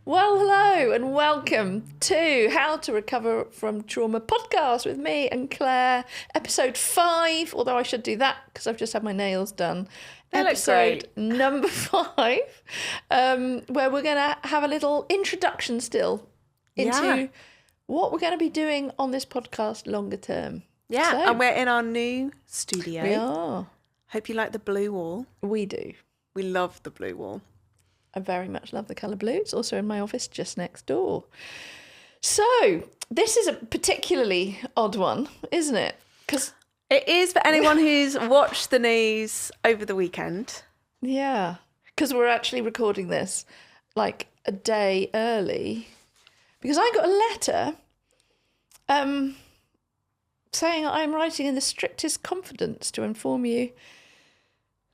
Well, hello and welcome to How to Recover from Trauma podcast with me and Claire, episode 5, although I should do that because I've just had my nails done. They look Episode great. number 5, where we're going to have a little introduction still into what we're going to be doing on this podcast longer term. Yeah, So, and we're in our new studio. we are. Hope you like the blue wall. We do. We love the blue wall. I very much love the colour blue. It's also in my office just next door. So this is a particularly odd one, isn't it? Because It is for anyone who's watched the news over the weekend. yeah, because we're actually recording this like a day early because I got a letter saying I'm writing in the strictest confidence to inform you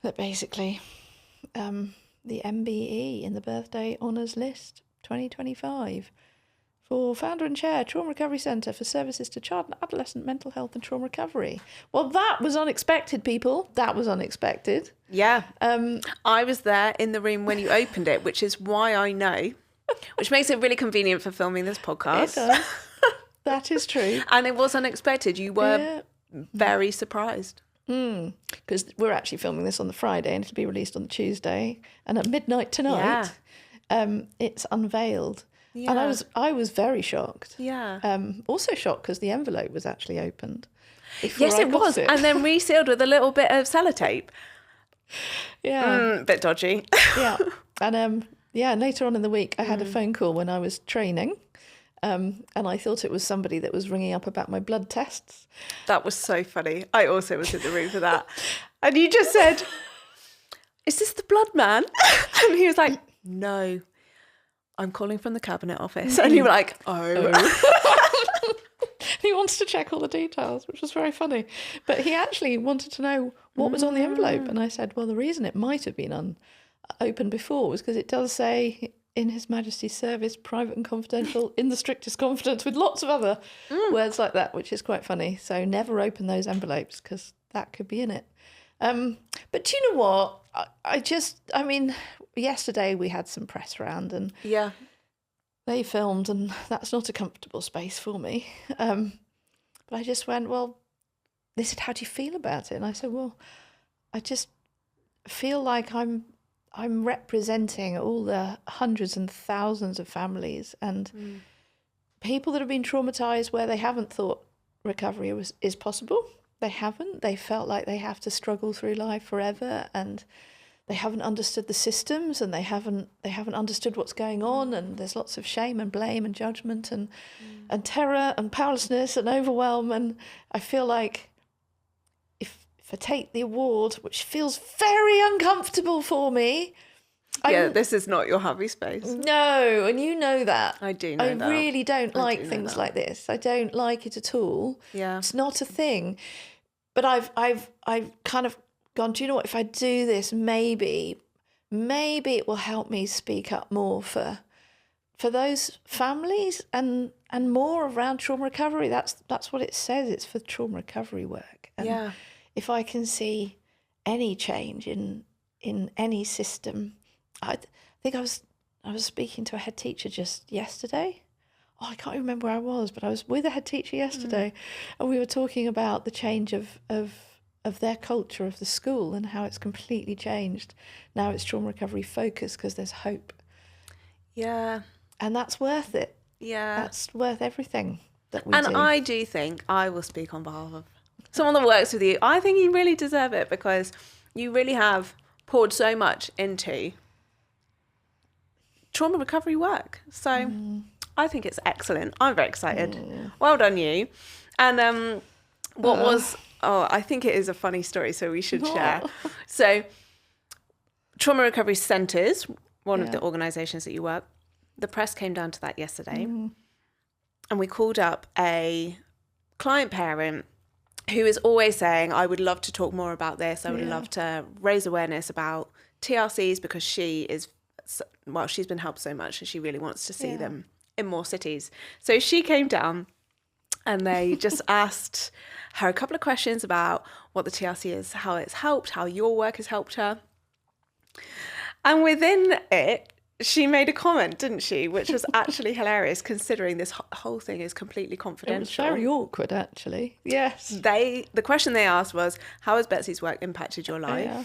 that basically the MBE in the birthday honours list 2025 for founder and chair, Trauma Recovery Centre for services to child and adolescent mental health and trauma recovery. Well, that was unexpected, people. That was unexpected. Yeah. I was there in the room when you opened it, which is why I know, which makes it really convenient for filming this podcast. It does. That is true. And it was unexpected. You were Yeah. very surprised. Because we're actually filming this on the Friday and it'll be released on the Tuesday. And at midnight tonight, it's unveiled. Yeah. And I was very shocked. Yeah. Also shocked because the envelope was actually opened. Yes, it was. And then resealed with a little bit of sellotape. Yeah. Bit dodgy. Yeah. And later on in the week, I had a phone call when I was training. And I thought it was somebody that was ringing up about my blood tests. That was so funny. I also was in the room for that. And you just said, "Is this the blood man?" And he was like, "No, I'm calling from the cabinet office." And you were like, "Oh." He wants to check all the details, which was very funny. But he actually wanted to know what was on the envelope. And I said, well, the reason it might have been opened before was because it does say, in His Majesty's service, private and confidential, in the strictest confidence, with lots of other words like that, which is quite funny. So never open those envelopes because that could be in it. But do you know what? I mean, yesterday we had some press round and Yeah. they filmed, and that's not a comfortable space for me. But I just went, well, they said, how do you feel about it? And I said, well, I just feel like I'm representing all the hundreds and thousands of families and people that have been traumatized where they haven't thought recovery is possible. They haven't. They felt like they have to struggle through life forever, and they haven't understood the systems, and they haven't understood what's going on, and there's lots of shame and blame and judgment and terror and powerlessness and overwhelm. And I feel like if I take the award, which feels very uncomfortable for me. This is not your happy space. No, and you know that. I do know that. I really don't like do know things that. like this. I don't like it at all. Yeah. It's not a thing. But I've kind of gone, do you know what, if I do this, maybe it will help me speak up more for those families and more around trauma recovery. That's what it says. It's for trauma recovery work. And if I can see any change in any system, I think I was speaking to a head teacher just yesterday. Oh, I can't remember where I was, but I was with a head teacher yesterday, and we were talking about the change of their culture of the school and how it's completely changed. Now it's trauma recovery focused because there's hope. Yeah. And that's worth it. Yeah. That's worth everything that we And do. I do think, I will speak on behalf of someone that works with you, I think you really deserve it because you really have poured so much into trauma recovery work. So I think it's excellent. I'm very excited. Well done, you. And I think it is a funny story, so we should share. So Trauma Recovery Centres, one of the organisations that you work, the press came down to that yesterday. And we called up a client parent who is always saying, I would love to talk more about this. I would love to raise awareness about TRCs because she's been helped so much and she really wants to see them in more cities. So she came down and they just asked her a couple of questions about what the TRC is, how it's helped, how your work has helped her. And within it, she made a comment, didn't she? Which was actually hilarious, considering this whole thing is completely confidential. It was very awkward, actually. Yes. The question they asked was, how has Betsy's work impacted your life? Yeah.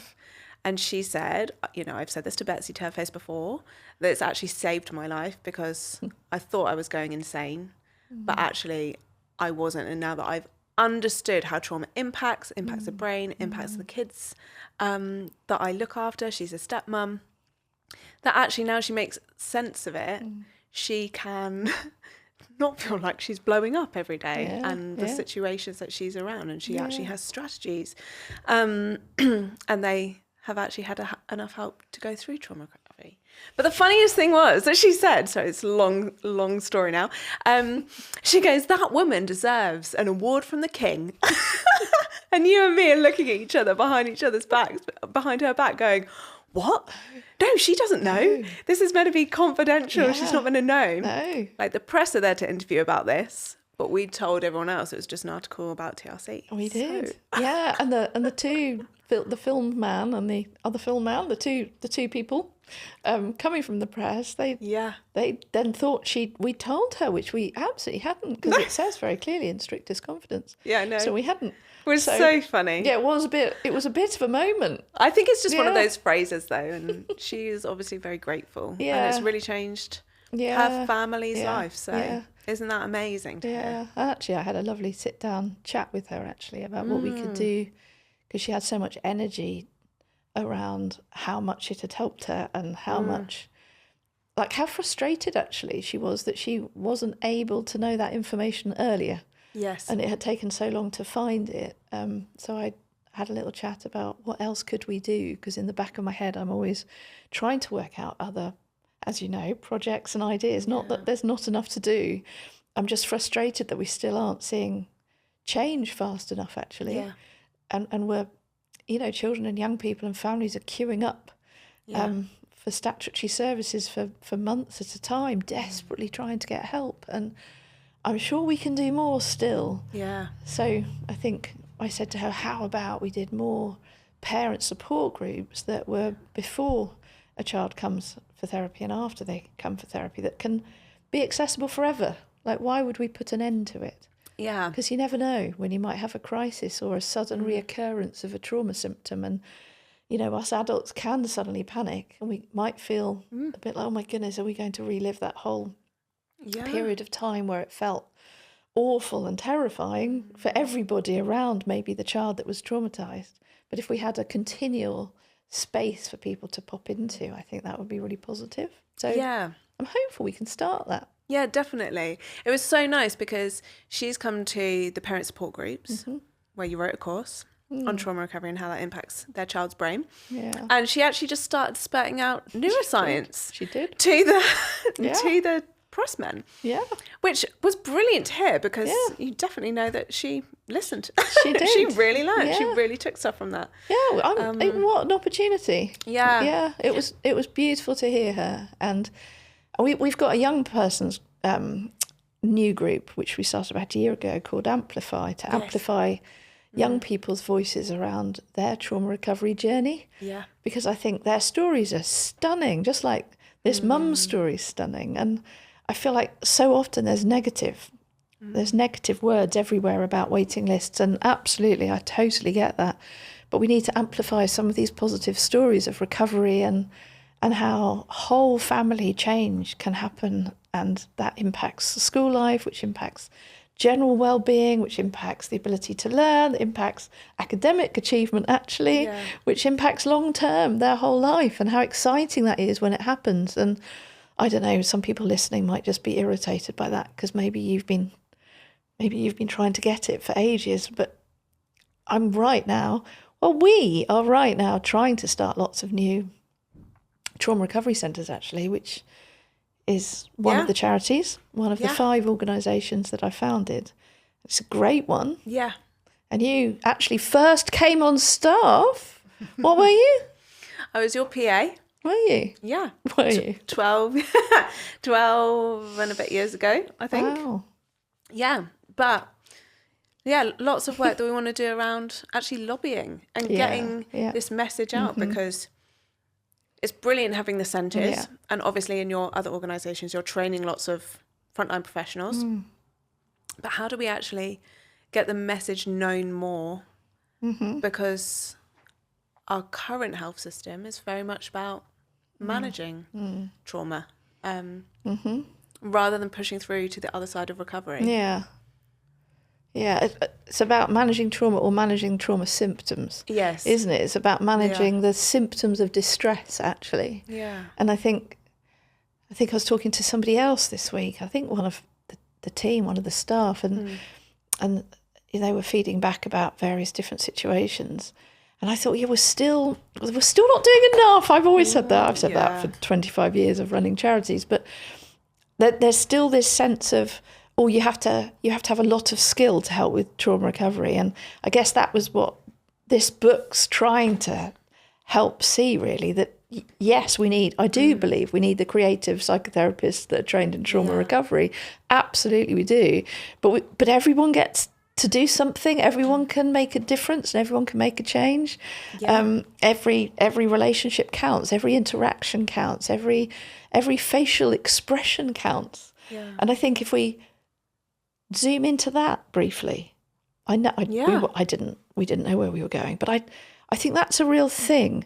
And she said, I've said this to Betsy to her face before, that it's actually saved my life because I thought I was going insane, but actually I wasn't. And now that I've understood how trauma impacts the brain, impacts the kids that I look after, she's a stepmom, that actually now she makes sense of it, she can not feel like she's blowing up every day and the situations that she's around, and she actually has strategies. And they have actually had enough help to go through trauma recovery. But the funniest thing was that she said, so it's a long story now, she goes, that woman deserves an award from the king. And you and me are looking at each other behind each other's backs, behind her back, going, what? No, she doesn't know. No. This is meant to be confidential. Yeah. She's not meant to know. No. Like, the press are there to interview about this, but we told everyone else it was just an article about TRC. We did. Yeah, and the two, the film man and the other film man, the two people coming from the press, they then thought we told her, which we absolutely hadn't, because it says very clearly in strictest confidence. Yeah, I know. So we hadn't. It was so funny. Yeah, it was a bit of a moment. I think it's just one of those phrases, though, and she is obviously very grateful. Yeah. And it's really changed her family's life. So isn't that amazing to hear? Actually, I had a lovely sit-down chat with her, actually, about what we could do, because she had so much energy around how much it had helped her and how much, like, how frustrated, actually, she was that she wasn't able to know that information earlier. Yes. And it had taken so long to find it. So I had a little chat about what else could we do, because in the back of my head I'm always trying to work out other, as you know, projects and ideas. Not that there's not enough to do. I'm just frustrated that we still aren't seeing change fast enough, actually. Yeah. And we're, children and young people and families are queuing up for statutory services for months at a time, desperately trying to get help. And I'm sure we can do more still. Yeah. So I think I said to her, how about we did more parent support groups that were before a child comes for therapy and after they come for therapy, that can be accessible forever? Like, why would we put an end to it? Yeah. Because you never know when you might have a crisis or a sudden reoccurrence of a trauma symptom. And, us adults can suddenly panic, and we might feel a bit like, oh my goodness, are we going to relive that whole period of time where it felt awful and terrifying for everybody around, maybe the child that was traumatized? But if we had a continual space for people to pop into, I think that would be really positive. So I'm hopeful we can start that. Yeah, definitely. It was so nice because she's come to the parent support groups where you wrote a course on trauma recovery and how that impacts their child's brain. Yeah. And she actually just started spurting out neuroscience. She did. To the press men. Yeah. Which was brilliant to hear, because you definitely know that she listened. She did. She really learned. Yeah. She really took stuff from that. Yeah. What an opportunity. Yeah. Yeah. It was beautiful to hear her. And we've got a young person's new group, which we started about a year ago, called Amplify, to amplify young people's voices around their trauma recovery journey. Yeah. Because I think their stories are stunning, just like this mum's story is stunning. And I feel like so often there's negative words everywhere about waiting lists, and absolutely, I totally get that. But we need to amplify some of these positive stories of recovery and how whole family change can happen, and that impacts school life, which impacts general well-being, which impacts the ability to learn, that impacts academic achievement, actually, which impacts long-term, their whole life, and how exciting that is when it happens. And I don't know, some people listening might just be irritated by that, because maybe you've been trying to get it for ages, but we are right now trying to start lots of new trauma recovery centres, actually, which is one of the charities, one of the 5 organisations that I founded. It's a great one. Yeah. And you actually first came on staff. What were you? I was your PA. Were you? Yeah. Were you? 12 and a bit years ago, I think. Wow. Yeah. But lots of work that we want to do around actually lobbying and getting this message out, because it's brilliant having the centres. Yeah. And obviously in your other organisations, you're training lots of frontline professionals. But how do we actually get the message known more? Because our current health system is very much about managing trauma rather than pushing through to the other side of recovery. Yeah. Yeah, it's about managing trauma or managing trauma symptoms. Yes. Isn't it? It's about managing the symptoms of distress, actually. Yeah. And I think I was talking to somebody else this week. I think one of the team, one of the staff, and they were feeding back about various different situations. And I thought, we're still not doing enough. I've always said that. I've said that for 25 years of running charities. But there's still this sense of, you have to have a lot of skill to help with trauma recovery. And I guess that was what this book's trying to help see, really, that yes, I do believe we need the creative psychotherapists that are trained in trauma recovery. Absolutely we do. But everyone gets to do something. Everyone can make a difference and everyone can make a change. Yeah. Every relationship counts. Every interaction counts. Every facial expression counts. Yeah. And I think if we zoom into that briefly, we didn't know where we were going, but I think that's a real thing.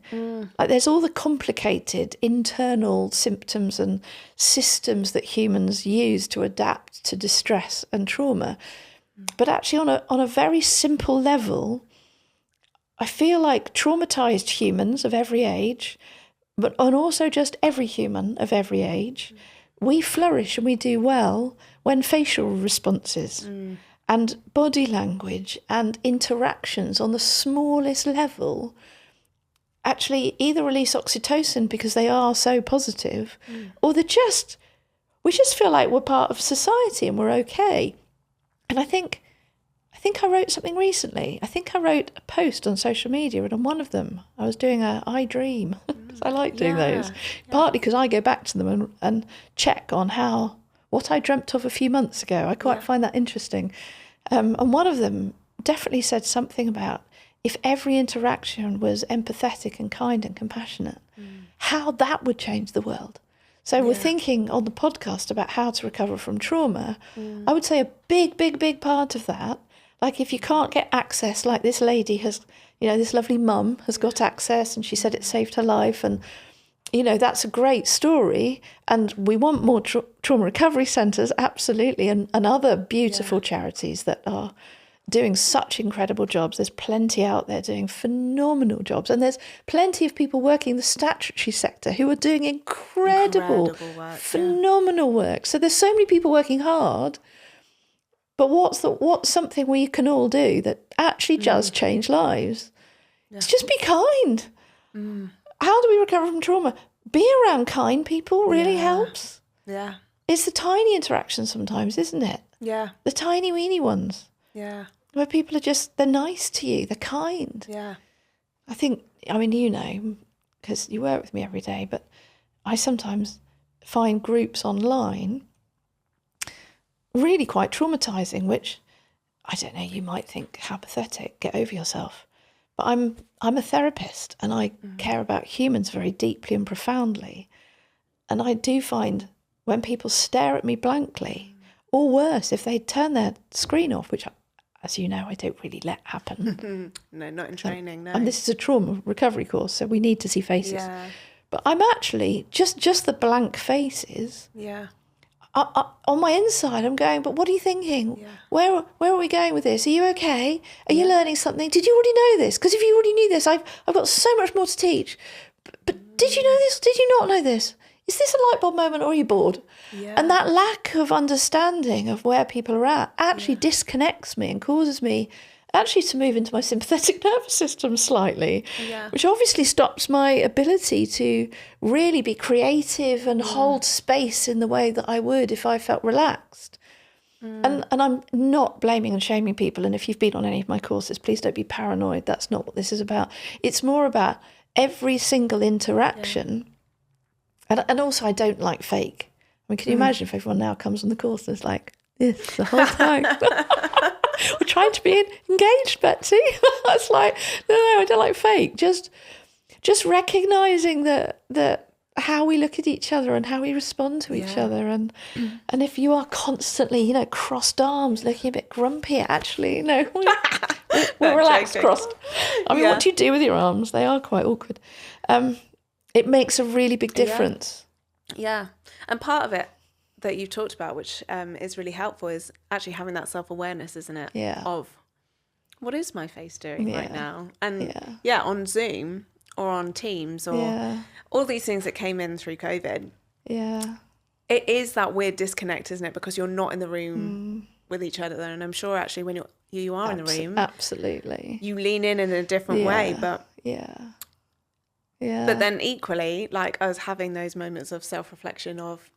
Like, there's all the complicated internal symptoms and systems that humans use to adapt to distress and trauma. But actually on a very simple level, I feel like traumatized humans of every age, and also just every human of every age, we flourish and we do well when facial responses and body language and interactions on the smallest level actually either release oxytocin because they are so positive, or we just feel like we're part of society and we're okay. And I think I wrote something recently. I think I wrote a post on social media, and on one of them I was doing I dream. I like doing those, partly because I go back to them and check on what I dreamt of a few months ago. I quite find that interesting. And one of them definitely said something about if every interaction was empathetic and kind and compassionate, how that would change the world. So we're thinking on the podcast about how to recover from trauma. I would say a big, big, big part of that, like if you can't get access, like this lady has, this lovely mum has got access and she said it saved her life, and that's a great story, and we want more trauma recovery centres, absolutely, and other beautiful charities that are doing such incredible jobs. There's plenty out there doing phenomenal jobs, and there's plenty of people working in the statutory sector who are doing incredible work, phenomenal work. So there's so many people working hard, but what's something we can all do that actually does change lives? It's just be kind. How do we recover from trauma? Be around kind people really helps. Yeah. It's the tiny interactions sometimes, isn't it? Yeah. The tiny weeny ones. Yeah. Where people are they're nice to you, they're kind. Yeah. I think, because you work with me every day, but I sometimes find groups online really quite traumatizing, which, I don't know, you might think, how pathetic, get over yourself. But I'm a therapist and I care about humans very deeply and profoundly. And I do find when people stare at me blankly, or worse, if they turn their screen off, which, as you know, I don't really let happen. No, not in training, no. And this is a trauma recovery course, so we need to see faces. Yeah. But I'm actually, just the blank faces. Yeah. On my inside, I'm going, but what are you thinking? Yeah. Where are we going with this? Are you okay? Are you learning something? Did you already know this? Because if you already knew this, I've got so much more to teach. But did you know this? Did you not know this? Is this a light bulb moment, or are you bored? Yeah. And that lack of understanding of where people are at actually disconnects me and causes me actually to move into my sympathetic nervous system slightly, which obviously stops my ability to really be creative and hold space in the way that I would if I felt relaxed. And I'm not blaming and shaming people. And if you've been on any of my courses, please don't be paranoid. That's not what this is about. It's more about every single interaction. Yeah. And also, I don't like fake. I mean, can you imagine if everyone now comes on the course and is like this the whole time? We're trying to be engaged, Betsy. It's like, no, I don't like fake. Just just recognizing that how we look at each other and how we respond to each other, and if you are constantly, crossed arms, looking a bit grumpy, actually, we're relaxed crossed. I mean, what do you do with your arms? They are quite awkward. It makes a really big difference. Yeah. And part of it that you've talked about, which is really helpful, is actually having that self-awareness, isn't it? Yeah. Of what is my face doing right now? And on Zoom or on Teams or all these things that came in through COVID. Yeah. It is that weird disconnect, isn't it? Because you're not in the room with each other. And I'm sure actually when you are in the room. Absolutely. You lean in a different way. But But then equally, like, I was having those moments of self-reflection of,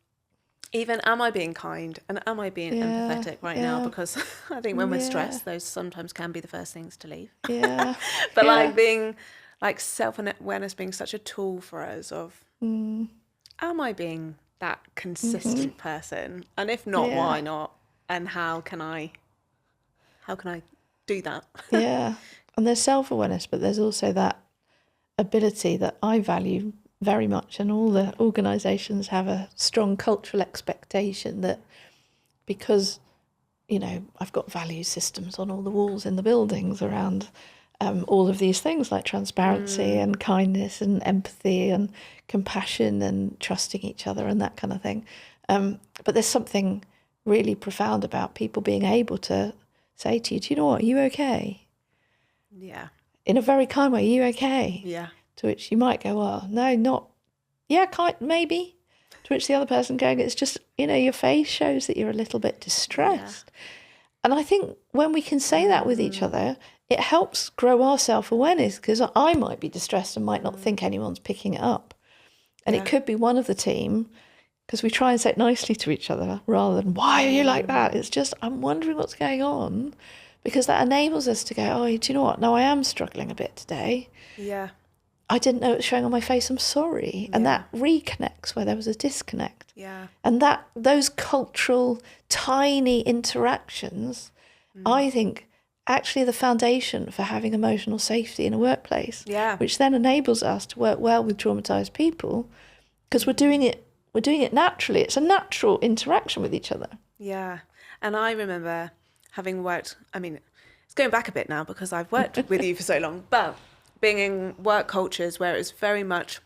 even am I being kind and am I being empathetic right now? Because I think when we're stressed, those sometimes can be the first things to leave. Yeah. But like being, like, self-awareness being such a tool for us of, am I being that consistent person? And if not, why not? And how can I do that? Yeah. And there's self-awareness, but there's also that ability that I value very much, and all the organisations have a strong cultural expectation that, because I've got value systems on all the walls in the buildings around all of these things like transparency and kindness and empathy and compassion and trusting each other and that kind of thing, but there's something really profound about people being able to say to you, do you know what, are you okay? Yeah. In a very kind way, are you okay? Yeah. To which you might go, well, no, not, yeah, kind, maybe. To which the other person going, it's just, your face shows that you're a little bit distressed. Yeah. And I think when we can say that with each other, it helps grow our self-awareness, because I might be distressed and might not think anyone's picking it up. And it could be one of the team, because we try and say it nicely to each other rather than, why are you like that? It's just, I'm wondering what's going on, because that enables us to go, oh, do you know what? No, I am struggling a bit today. Yeah. I didn't know it was showing on my face. I'm sorry. And that reconnects where there was a disconnect. Yeah. And those cultural tiny interactions, I think, actually the foundation for having emotional safety in a workplace. Yeah. Which then enables us to work well with traumatized people, because we're doing it naturally. It's a natural interaction with each other. Yeah. And I remember having worked, I mean, it's going back a bit now because I've worked with you for so long, but being in work cultures where it's very much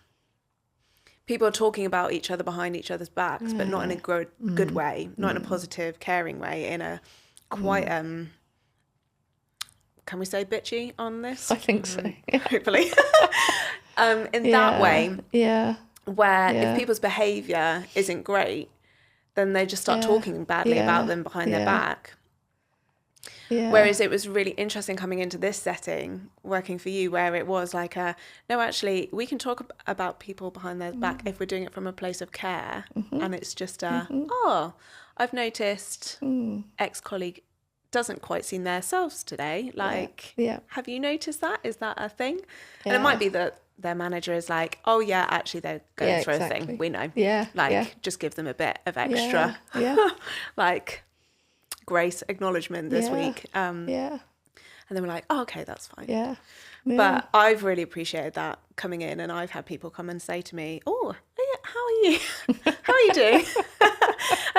people are talking about each other behind each other's backs, but not in a good way, not in a positive, caring way, in a quite, can we say bitchy on this? I think so. Hopefully. In that way, where if people's behaviour isn't great, then they just start talking badly about them behind their back. Yeah. Whereas it was really interesting coming into this setting, working for you, where it was like, no, actually, we can talk about people behind their back if we're doing it from a place of care. And it's just, oh, I've noticed ex-colleague doesn't quite see themselves today. Like, have you noticed that? Is that a thing? And it might be that their manager is like, oh, yeah, actually, they're going through a thing. We know. Just give them a bit of extra. Like, grace acknowledgement this week. And then we're like, oh, okay, that's fine. But I've really appreciated that coming in, and I've had people come and say to me, oh, how are you? How are you doing?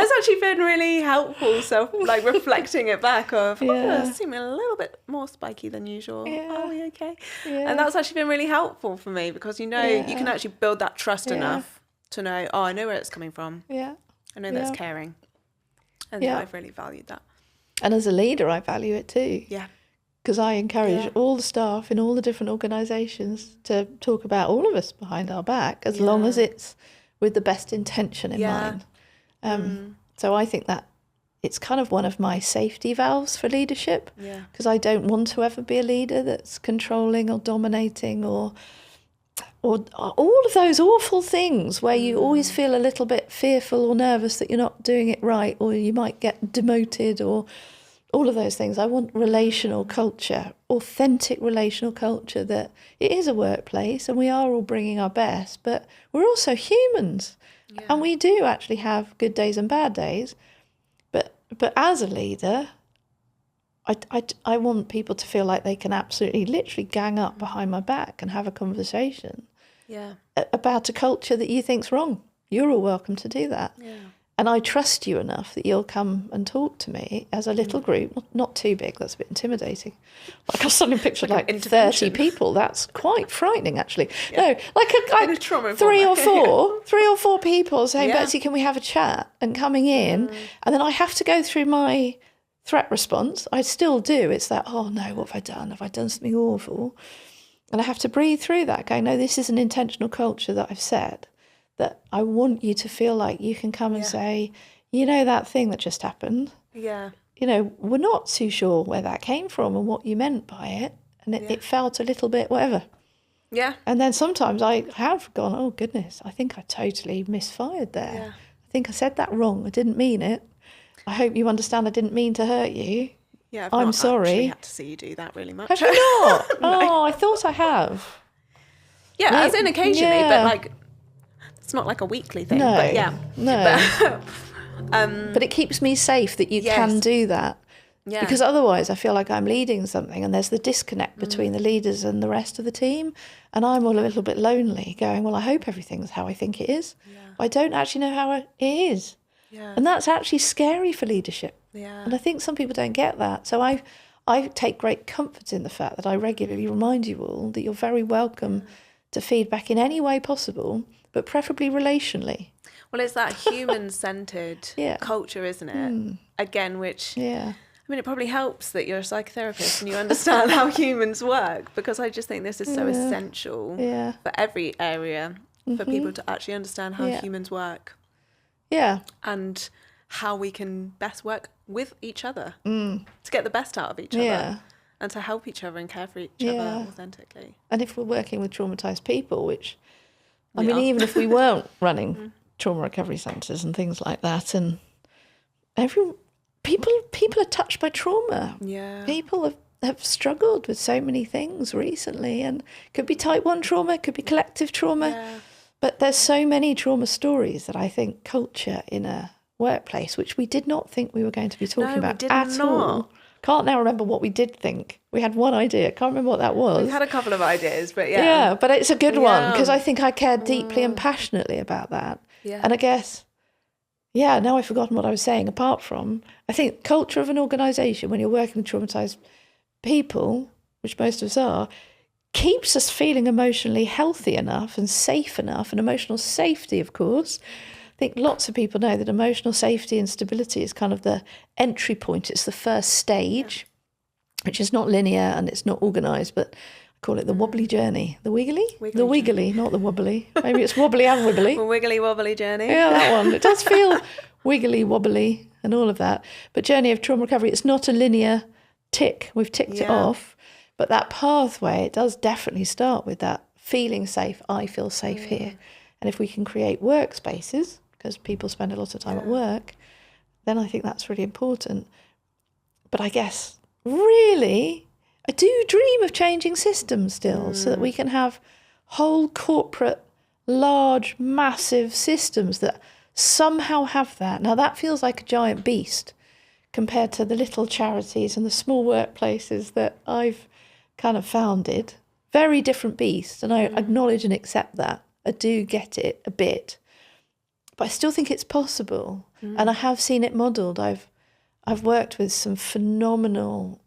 It's actually been really helpful. So like reflecting it back of, oh, seeming a little bit more spiky than usual. Are we okay? And that's actually been really helpful for me, because you can actually build that trust enough to know, oh, I know where it's coming from. I know that's caring. And I've really valued that. And as a leader, I value it too. Because I encourage all the staff in all the different organisations to talk about all of us behind our back, as long as it's with the best intention in mind. So I think that it's kind of one of my safety valves for leadership, because I don't want to ever be a leader that's controlling or dominating or all of those awful things where you always feel a little bit fearful or nervous that you're not doing it right, or you might get demoted, or all of those things. I want relational culture, authentic relational culture, that it is a workplace and we are all bringing our best, but we're also humans. And we do actually have good days and bad days. But as a leader, I want people to feel like they can absolutely literally gang up behind my back and have a conversation. about a culture that you think's wrong. You're all welcome to do that. Yeah. And I trust you enough that you'll come and talk to me as a little group, not too big, that's a bit intimidating. Like I suddenly pictured like 30 people. That's quite frightening, actually. Yeah. No, like three or four people saying, Betsy, can we have a chat? And coming in, and then I have to go through my threat response. I still do. It's that, oh no, what have I done? Have I done something awful? And I have to breathe through that, going, no, this is an intentional culture that I've set, that I want you to feel like you can come and say, you know, that thing that just happened. Yeah. You know, we're not too sure where that came from and what you meant by it. And it felt a little bit whatever. Yeah. And then sometimes I have gone, oh, goodness, I think I totally misfired there. Yeah. I think I said that wrong. I didn't mean it. I hope you understand I didn't mean to hurt you. Yeah, I'm sorry. I actually had to see you do that really much. Have you not? No. Oh, I thought I have. Yeah, as in occasionally, but like, it's not like a weekly thing. No, but yeah. No. But it keeps me safe that you can do that. Yeah. Because otherwise I feel like I'm leading something and there's the disconnect between the leaders and the rest of the team. And I'm all a little bit lonely going, well, I hope everything's how I think it is. Yeah. I don't actually know how it is. Yeah. And that's actually scary for leadership. Yeah. And I think some people don't get that. So I take great comfort in the fact that I regularly remind you all that you're very welcome to feedback in any way possible, but preferably relationally. Well, it's that human-centred culture, isn't it? Again, which, I mean, it probably helps that you're a psychotherapist and you understand how humans work, because I just think this is so essential for every area, for people to actually understand how humans work. Yeah. And how we can best work with each other to get the best out of each other and to help each other and care for each other authentically. And if we're working with traumatised people, which, I mean, even if we weren't running trauma recovery centres and things like that, and people are touched by trauma. Yeah. People have struggled with so many things recently, and could be type 1 trauma, could be collective trauma. Yeah. But there's so many trauma stories that I think culture in a workplace, which we did not think we were going to be talking about at all. Can't now remember what we did think. We had one idea. Can't remember what that was. We had a couple of ideas, but yeah, but it's a good one, because I think I cared deeply and passionately about that. Yeah. And I guess, now I've forgotten what I was saying. Apart from, I think culture of an organisation, when you're working with traumatised people, which most of us are, keeps us feeling emotionally healthy enough and safe enough, and emotional safety, of course. I think lots of people know that emotional safety and stability is kind of the entry point. It's the first stage, which is not linear and it's not organised, but I call it the wobbly journey. The wiggly? The wiggly, not the wobbly. Maybe it's wobbly and wibbly. The wiggly wobbly journey. Yeah, that one. It does feel wiggly, wobbly and all of that. But journey of trauma recovery, it's not a linear tick. We've ticked it off. But that pathway, it does definitely start with that feeling safe. I feel safe here. And if we can create workspaces, because people spend a lot of time at work, then I think that's really important. But I guess, really, I do dream of changing systems still, so that we can have whole corporate, large, massive systems that somehow have that. Now, that feels like a giant beast compared to the little charities and the small workplaces that I've kind of founded. Very different beast, and I acknowledge and accept that. I do get it a bit. But I still think it's possible, and I have seen it modelled. I've worked with some phenomenal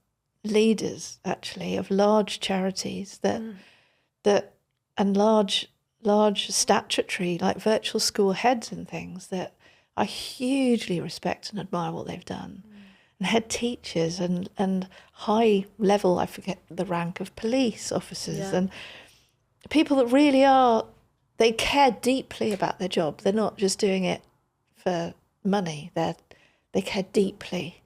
leaders, actually, of large charities that and large statutory, like virtual school heads and things, that I hugely respect and admire what they've done. And head teachers and high level, I forget the rank of police officers and people that really are. They care deeply about their job. They're not just doing it for money. They care deeply.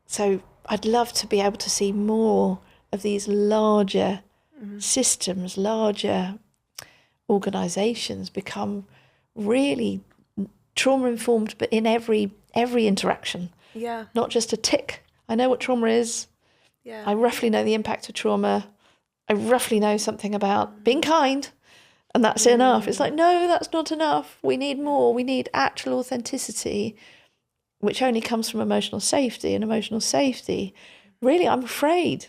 So I'd love to be able to see more of these larger systems, larger organisations become really trauma-informed, but in every interaction. Yeah. Not just a tick. I know what trauma is. Yeah. I roughly know the impact of trauma. I roughly know something about being kind. And that's enough. It's like, no, that's not enough. We need more. We need actual authenticity, which only comes from emotional safety. And emotional safety, really, I'm afraid.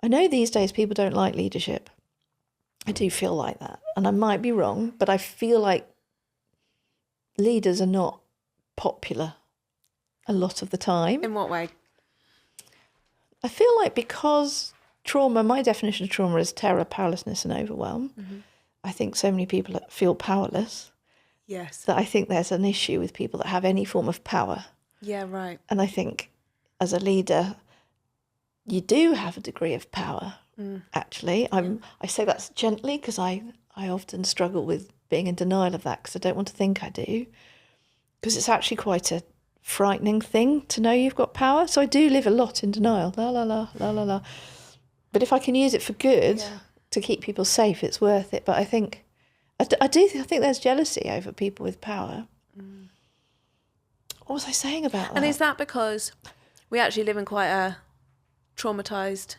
I know these days people don't like leadership. I do feel like that. And I might be wrong, but I feel like leaders are not popular a lot of the time. In what way? I feel like because trauma, my definition of trauma is terror, powerlessness and overwhelm. Mm-hmm. I think so many people feel powerless. Yes. That I think there's an issue with people that have any form of power. Yeah, right. And I think as a leader, you do have a degree of power, actually. I say that gently because I often struggle with being in denial of that because I don't want to think I do. Because it's actually quite a frightening thing to know you've got power. So I do live a lot in denial. La, la, la, la, la, la. But if I can use it for good, to keep people safe, it's worth it. But I think, I think there's jealousy over people with power. What was I saying about that? And is that because we actually live in quite a traumatised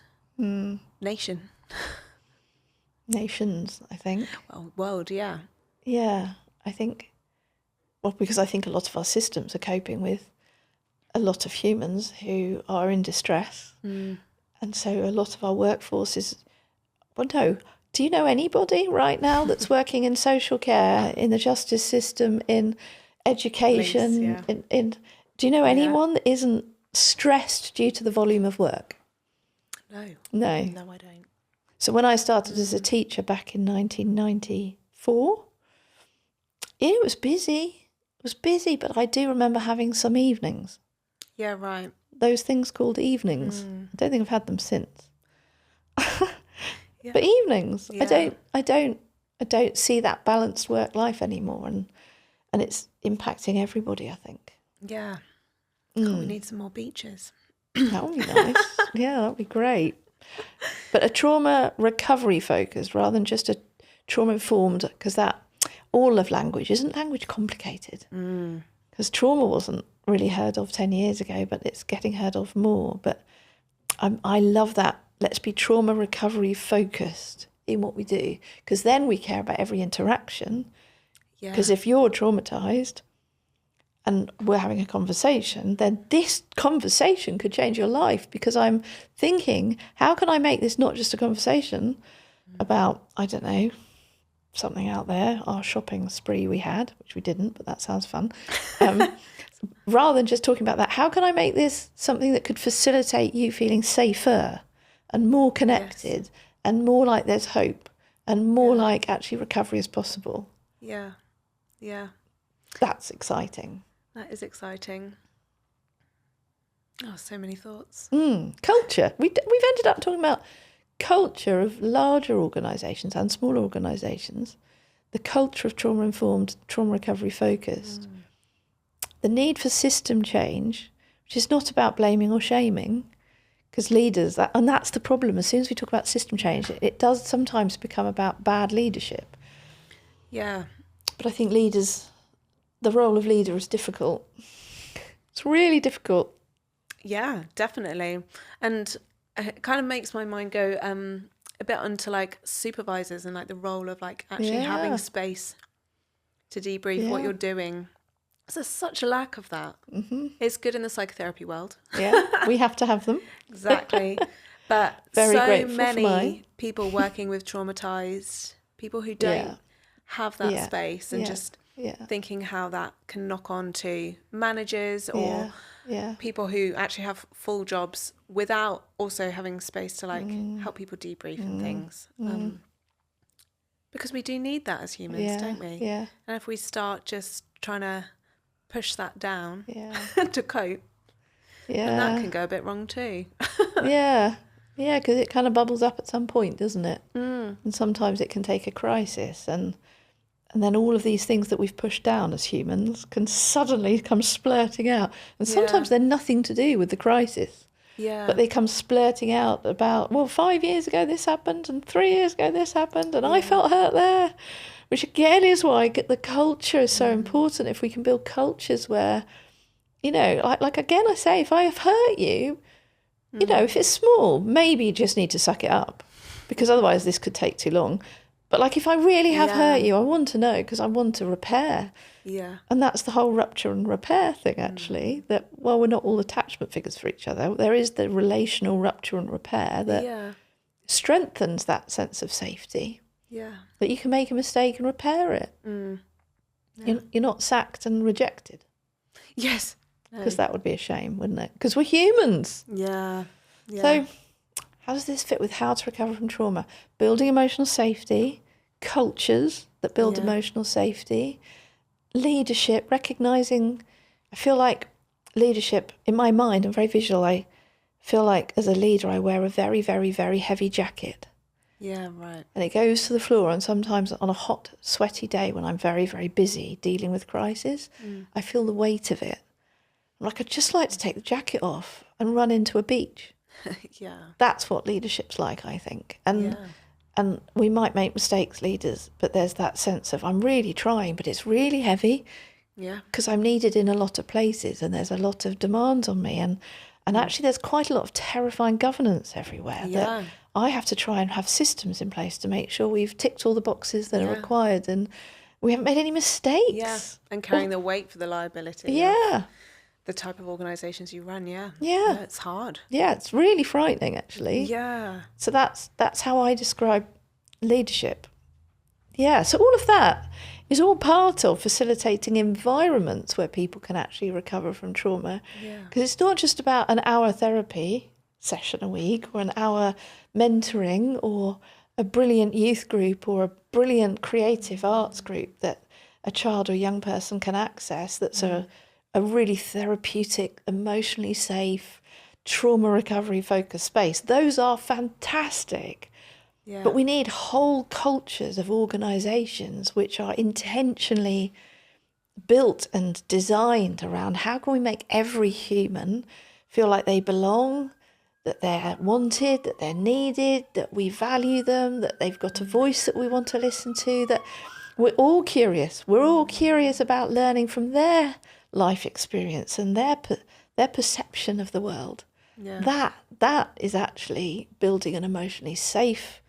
nation? Nations, I think. Well, world, yeah. Yeah, I think, well, because I think a lot of our systems are coping with a lot of humans who are in distress. And so a lot of our workforce is, well, no. Do you know anybody right now that's working in social care, in the justice system, in education? Police, Do you know anyone that isn't stressed due to the volume of work? No. No, I don't. So when I started as a teacher back in 1994, it was busy. It was busy, but I do remember having some evenings. Yeah, right. Those things called evenings. I don't think I've had them since. But evenings. Yeah. I don't see that balanced work life anymore, and it's impacting everybody, I think. Yeah. God, we need some more beaches. That would be nice. Yeah, that would be great. But a trauma recovery focus rather than just a trauma informed, because that all of language isn't language complicated. Because trauma wasn't really heard of 10 years ago, but it's getting heard of more. But I love that. Let's be trauma recovery focused in what we do, because then we care about every interaction. Because if you're traumatized and we're having a conversation, then this conversation could change your life, because I'm thinking, how can I make this not just a conversation about, I don't know, something out there, our shopping spree we had, which we didn't, but that sounds fun. Rather than just talking about that, how can I make this something that could facilitate you feeling safer and more connected and more like there's hope and more like actually recovery is possible? Yeah. Yeah. That's exciting. That is exciting. Oh, so many thoughts. Culture. We've ended up talking about culture of larger organisations and smaller organisations, the culture of trauma-informed, trauma recovery-focused, the need for system change, which is not about blaming or shaming, because leaders, and that's the problem, as soon as we talk about system change, it does sometimes become about bad leadership. Yeah. But I think leaders, the role of leader is difficult. It's really difficult. Yeah, definitely. And it kind of makes my mind go a bit onto like supervisors and like the role of like actually having space to debrief what you're doing. So there's such a lack of that. It's good in the psychotherapy world. Yeah, we have to have them. Exactly. But Very so grateful many people working with traumatized, people who don't have that space and just thinking how that can knock on to managers or people who actually have full jobs without also having space to like help people debrief and things. Because we do need that as humans, don't we? Yeah. And if we start just trying to push that down to cope, then that can go a bit wrong too. Yeah, because it kind of bubbles up at some point, doesn't it? And sometimes it can take a crisis, and then all of these things that we've pushed down as humans can suddenly come splurting out. And sometimes they're nothing to do with the crisis. Yeah. But they come splurting out about, well, 5 years ago this happened, and 3 years ago this happened, and I felt hurt there. Which again is why the culture is so important. If we can build cultures where, you know, like again I say, if I have hurt you, you know, if it's small, maybe you just need to suck it up, because otherwise this could take too long. But like if I really have hurt you, I want to know, because I want to repair. Yeah. And that's the whole rupture and repair thing, actually, that, well, we're not all attachment figures for each other. There is the relational rupture and repair that strengthens that sense of safety. Yeah. That you can make a mistake and repair it. Yeah. You're not sacked and rejected. Yes. Because that would be a shame, wouldn't it? Because we're humans. Yeah. Yeah. So how does this fit with how to recover from trauma? Building emotional safety, cultures that build emotional safety, leadership, recognising. I feel like leadership, in my mind, I'm very visual. I feel like as a leader, I wear a very, very, very heavy jacket. Yeah, right. And it goes to the floor. And sometimes on a hot, sweaty day when I'm very, very busy dealing with crisis, I feel the weight of it. I'm like, I'd just like to take the jacket off and run into a beach. Yeah. That's what leadership's like, I think. And we might make mistakes, leaders, but there's that sense of I'm really trying, but it's really heavy. Yeah. Because I'm needed in a lot of places and there's a lot of demands on me. And actually there's quite a lot of terrifying governance everywhere. That I have to try and have systems in place to make sure we've ticked all the boxes that are required and we haven't made any mistakes. Yeah. And carrying the weight for the liability. Yeah. The type of organisations you run, Yeah. It's hard. Yeah, it's really frightening, actually. Yeah. So that's how I describe leadership. Yeah, so all of that is all part of facilitating environments where people can actually recover from trauma. Because it's not just about an hour therapy session a week or an hour mentoring or a brilliant youth group or a brilliant creative arts group that a child or young person can access that's a really therapeutic, emotionally safe, trauma recovery focused space. Those are fantastic. Yeah. But we need whole cultures of organisations which are intentionally built and designed around how can we make every human feel like they belong, that they're wanted, that they're needed, that we value them, that they've got a voice that we want to listen to, that we're all curious. We're all curious about learning from their life experience and their perception of the world. Yeah. That is actually building an emotionally safe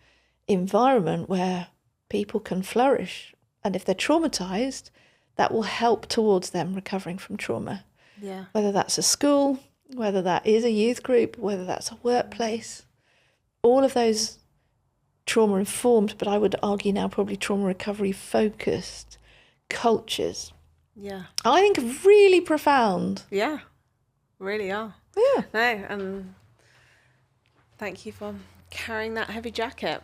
environment where people can flourish. And if they're traumatized, that will help towards them recovering from trauma. Yeah. Whether that's a school, whether that is a youth group, whether that's a workplace, all of those trauma informed, but I would argue now probably trauma recovery focused cultures. Yeah. I think are really profound. Yeah. Really are. Yeah. No, and thank you for carrying that heavy jacket.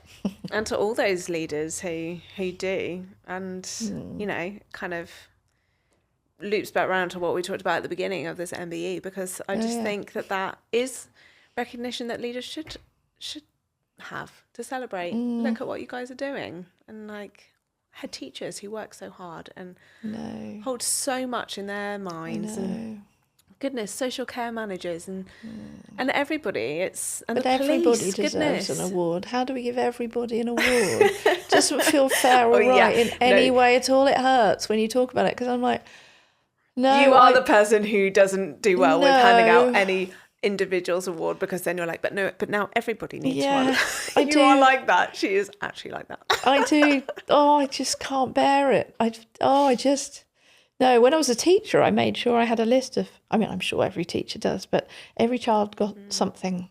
And to all those leaders who do, and kind of loops back around to what we talked about at the beginning of this MBE, because I just think that is recognition that leaders should have to celebrate. Look at what you guys are doing, and like head teachers who work so hard and hold so much in their minds, and goodness, social care managers and everybody. But the everybody police, deserves an award. How do we give everybody an award? Doesn't feel fair or right in any way at all. It hurts when you talk about it because I'm like, no. You are the person who doesn't do well with handing out any individual's award, because then you're like, but now everybody needs one. I do. You are like that. She is actually like that. I do. Oh, I just can't bear it. No, when I was a teacher, I made sure I had a list of, I'm sure every teacher does, but every child got something.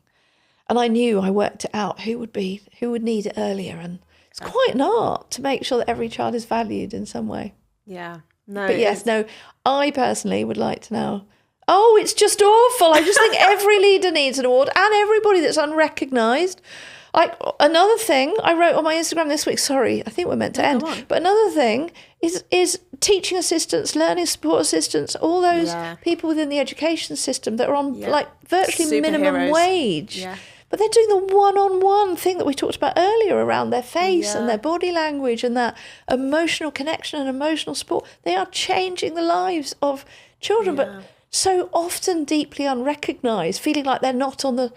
And I knew, I worked it out, who would need it earlier. And it's quite an art to make sure that every child is valued in some way. Yeah. No. But I personally would like to know, it's just awful. I just think every leader needs an award, and everybody that's unrecognised. Another thing I wrote on my Instagram this week, sorry, I think we're meant to end, but another thing is teaching assistants, learning support assistants, all those people within the education system that are on virtually minimum wage. Yeah. But they're doing the one-on-one thing that we talked about earlier around their face and their body language and that emotional connection and emotional support. They are changing the lives of children, but so often deeply unrecognised, feeling like they're not on the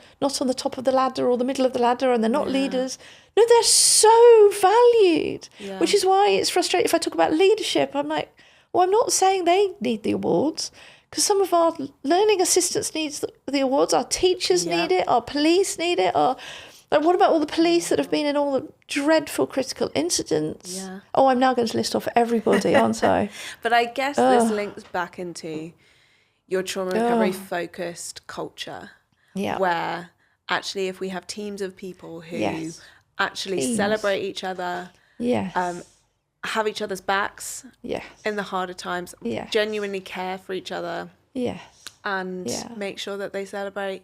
top of the ladder or the middle of the ladder, and they're not leaders. No, they're so valued, which is why it's frustrating. If I talk about leadership, I'm like, well, I'm not saying they need the awards, because some of our learning assistants need the awards, our teachers need it, our police need it, and what about all the police that have been in all the dreadful critical incidents? Yeah. Oh, I'm now going to list off everybody, aren't I? But I guess this links back into your trauma recovery focused culture, where actually if we have teams of people who actually celebrate each other Yes. Have each other's backs Yes. in the harder times, Yes. genuinely care for each other, Yes. and make sure that they celebrate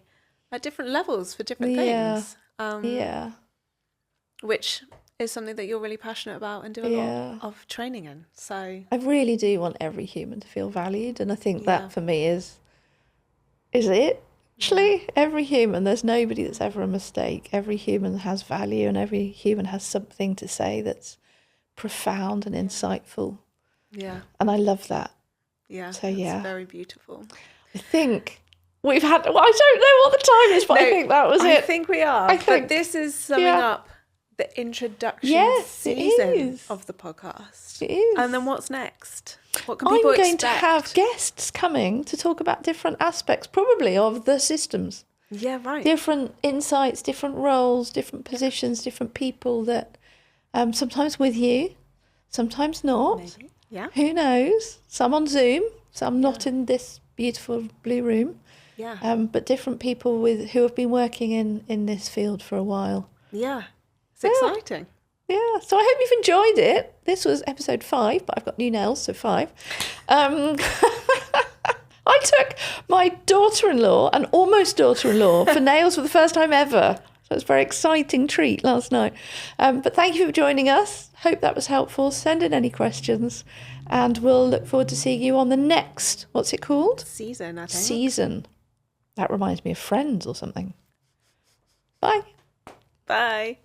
at different levels for different Yeah. things. Yeah. Which is something that you're really passionate about and do a lot of training in. So I really do want every human to feel valued, and I think Yeah. that for me is it. Actually, every human, there's nobody that's ever a mistake. Every human has value, and every human has something to say that's profound and insightful. Yeah. And I love that. Yeah. So, it's very beautiful. I think we've had, well, I don't know what the time is, but I think that was it. I think we are. But this is summing up the introduction season of the podcast. It is. And then what's next? What can people expect? I'm going to have guests coming to talk about different aspects, probably, of the systems. Yeah, right. Different insights, different roles, different positions, different people that sometimes with you, sometimes not. Maybe. Yeah. Who knows? Some on Zoom, some not in this beautiful blue room. Yeah. But different people who have been working in this field for a while. Yeah. It's exciting. Yeah, so I hope you've enjoyed it. This was episode 5, but I've got new nails, so 5. I took my daughter-in-law and almost daughter-in-law for nails for the first time ever. So it was a very exciting treat last night. But thank you for joining us. Hope that was helpful. Send in any questions, and we'll look forward to seeing you on the next, what's it called? Season, I think. Season. That reminds me of Friends or something. Bye. Bye.